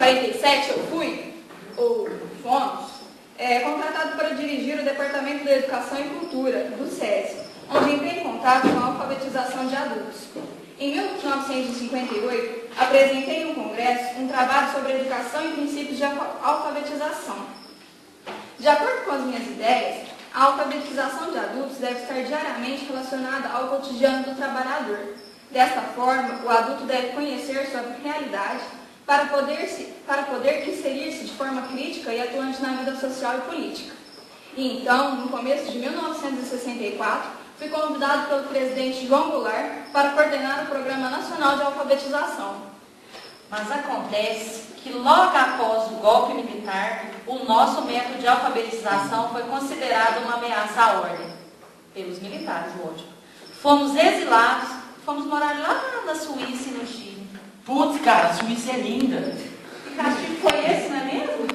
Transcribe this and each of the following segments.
47 eu fui, ou fomos, contratado para dirigir o Departamento de Educação e Cultura, do SESI, onde entrei em contato com a alfabetização de adultos. Em 1958, apresentei no Congresso um trabalho sobre educação e princípios de alfabetização. De acordo com as minhas ideias, a alfabetização de adultos deve estar diariamente relacionada ao cotidiano do trabalhador. Desta forma, o adulto deve conhecer sua realidade para poder inserir-se de forma crítica e atuante na vida social e política. E então, no começo de 1964, fui convidado pelo presidente João Goulart para coordenar o Programa Nacional de Alfabetização. Mas acontece que logo após o golpe militar, o nosso método de alfabetização foi considerado uma ameaça à ordem, pelos militares, lógico. Fomos exilados, fomos morar lá na Suíça e no Chile. Putz, cara, a Suíça é linda. Que castigo foi esse, não é mesmo?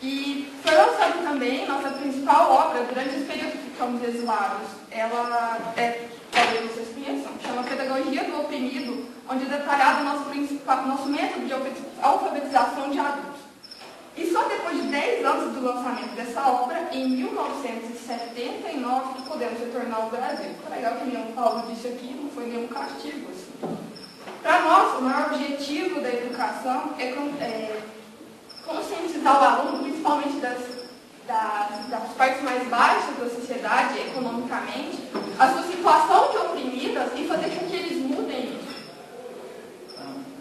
E foi lançada também nossa principal obra durante esse período que ficamos exilados. Ela talvez vocês conheçam, chama Pedagogia do Oprimido, onde é detalhado o nosso método de alfabetização de adultos. E só depois de 10 anos do lançamento dessa obra, em 1979, que podemos retornar ao Brasil. É legal que nenhum Paulo disse aqui, não foi nenhum castigo. Assim. Para nós, o maior objetivo da educação é conscientizar o aluno, principalmente das partes mais baixas da sociedade, economicamente, a sua situação de oprimidas e fazer com que eles mudem isso.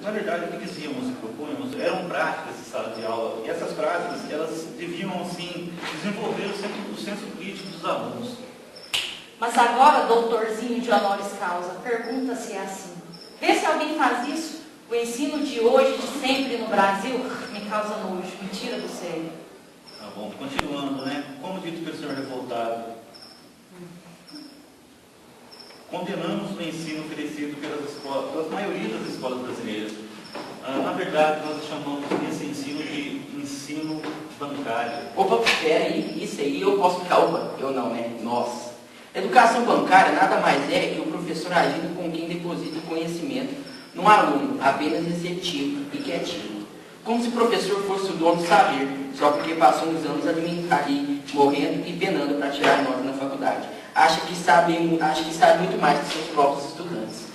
Na verdade, o que dizíamos e propunhamos eram práticas de sala de aula, e essas práticas, elas deviam, assim, desenvolver o senso crítico dos alunos. Mas agora, doutorzinho de honoris causa, pergunta se é assim. Vê se alguém faz isso. O ensino de hoje, de sempre no Brasil, me causa nojo, me tira do sério. Tá bom, continuando, né? Como dito pelo senhor revoltado, condenamos o ensino oferecido pelas maioria das escolas brasileiras. Na verdade, nós chamamos esse ensino de ensino bancário. Opa, peraí, isso aí eu posso ficar, eu não, né? Nós. Educação bancária nada mais é que o professor agindo com quem deposita o conhecimento num aluno, apenas receptivo e quietinho. Como se o professor fosse o dono do saber, só porque passou uns anos ali morrendo e penando para tirar nota na faculdade. Acha que sabe muito mais que seus próprios estudantes.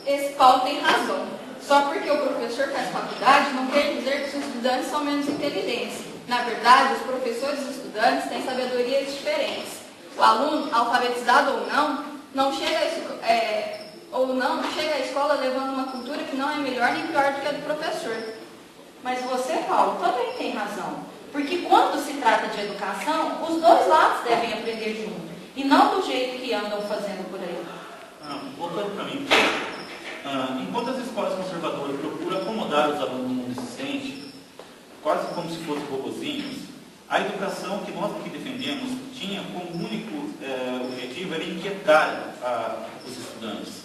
Esse Paulo tem razão. Só porque o professor faz faculdade não quer dizer que os estudantes são menos inteligentes. Na verdade, os professores e os estudantes têm sabedorias diferentes. O aluno, alfabetizado ou não chega à escola levando uma cultura que não é melhor nem pior do que a do professor. Mas você, Paulo, também tem razão. Porque quando se trata de educação, os dois lados devem aprender junto. E não do jeito que andam fazendo por aí. Voltando para mim. Enquanto as escolas conservadoras procuram acomodar os alunos no mundo existente, quase como se fossem robozinhos, a educação que nós aqui defendemos tinha como único objetivo era inquietar os estudantes.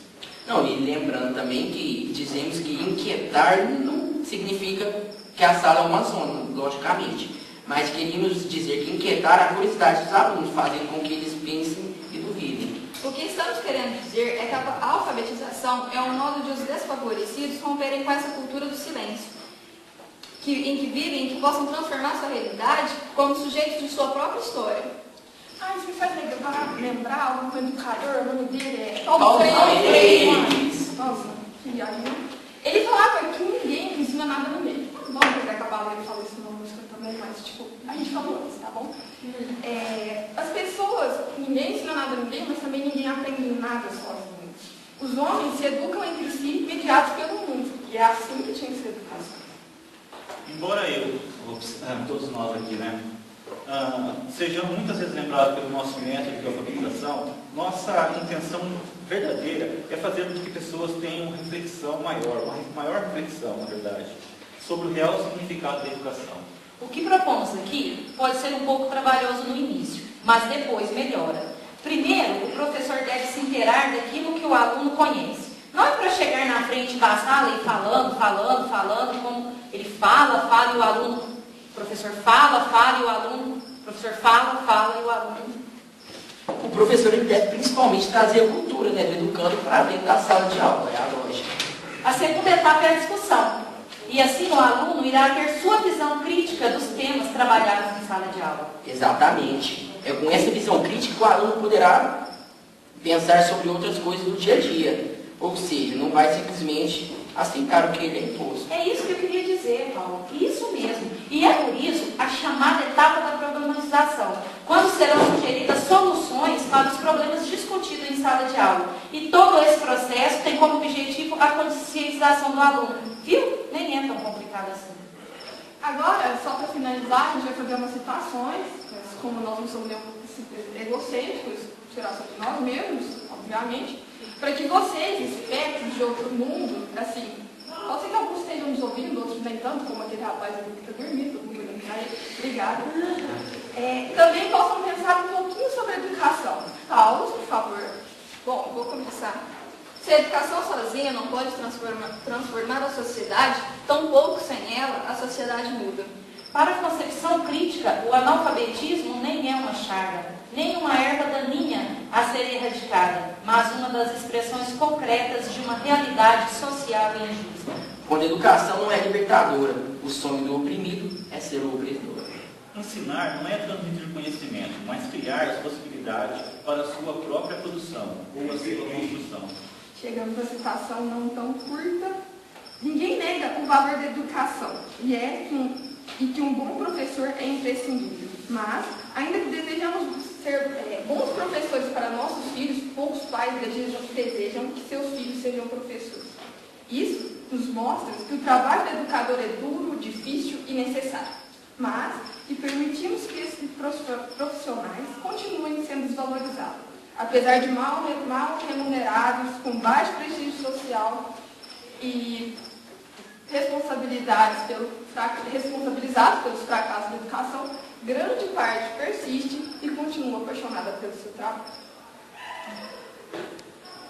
Não, e lembrando também que dizemos que inquietar não significa que a sala é uma zona, logicamente. Mas queríamos dizer que inquietar a curiosidade dos alunos, fazendo com que eles pensem e duvidem. O que estamos querendo dizer é que a alfabetização é um modo de os desfavorecidos romperem com essa cultura do silêncio, em que vivem e que possam transformar sua realidade como sujeitos de sua própria história. Isso me faz lembrar um educador, o nome dele é Paulo Freire. Nossa, que viagem. Ele falava que ninguém ensina nada no meio. Vamos pegar a Cabaleiro e falar isso na música também, mas a gente falou antes, tá bom? As pessoas, ninguém ensina nada no meio, mas também ninguém aprende nada sozinho. Os homens se educam entre si, mediados pelo mundo. E é assim que tinha que ser educação. Embora todos nós aqui, né, sejamos muitas vezes lembrados pelo nosso método de alfabetização, nossa intenção verdadeira é fazer com que pessoas tenham uma reflexão maior, uma maior reflexão, na verdade, sobre o real significado da educação. O que propomos aqui pode ser um pouco trabalhoso no início, mas depois melhora. Primeiro, o professor deve se inteirar daquilo que o aluno conhece. Não é para chegar na frente e bastar a lei falando, como ele fala e o aluno, o professor fala e o aluno, o professor fala e o aluno. O professor ele deve principalmente trazer a cultura, né, do educando para dentro da sala de aula, é a lógica. A segunda etapa é a discussão. E assim o aluno irá ter sua visão crítica dos temas trabalhados em sala de aula. Exatamente. É com essa visão crítica que o aluno poderá pensar sobre outras coisas do dia a dia. Ou seja, não vai simplesmente aceitar o que ele é imposto. É isso que eu queria dizer, Paulo. Isso mesmo. E é por isso a chamada etapa da problematização, quando serão sugeridas soluções para os problemas discutidos em sala de aula. E todo esse processo tem como objetivo a conscientização do aluno. Viu? Nem é tão complicado assim. Agora, só para finalizar, a gente vai fazer umas citações, como nós não somos egocêntricos, será sobre nós mesmos, obviamente, para que vocês, espectros de outro mundo, assim, pode ser que alguns estejam nos ouvindo, outros nem tanto, como aquele rapaz ali que está dormindo, todo mundo olhando para ele, obrigada. Também possam pensar um pouquinho sobre a educação. Paulo, por favor. Bom, vou começar. Se a educação sozinha não pode transformar a sociedade, tampouco sem ela a sociedade muda. Para a concepção crítica, o analfabetismo nem é uma chaga, nem uma erva daninha a ser erradicada, mas uma das expressões concretas de uma realidade social e injusta. Quando a educação não é libertadora, o sonho do oprimido é ser o opressor. Ensinar não é transmitir conhecimento, mas criar as possibilidades para a sua própria produção ou a sua construção. Chegamos à citação não tão curta. Ninguém nega o valor da educação e que um bom professor é imprescindível. Mas, ainda que desejamos ser bons professores para nossos filhos, poucos pais desejam que seus filhos sejam professores. Isso nos mostra que o trabalho do educador é duro, difícil e necessário. Mas, que permitimos que esses profissionais continuem sendo desvalorizados, apesar de mal remunerados, com baixo prestígio social e responsabilizados pelos fracassos da educação, grande parte persiste e continua apaixonada pelo seu trabalho.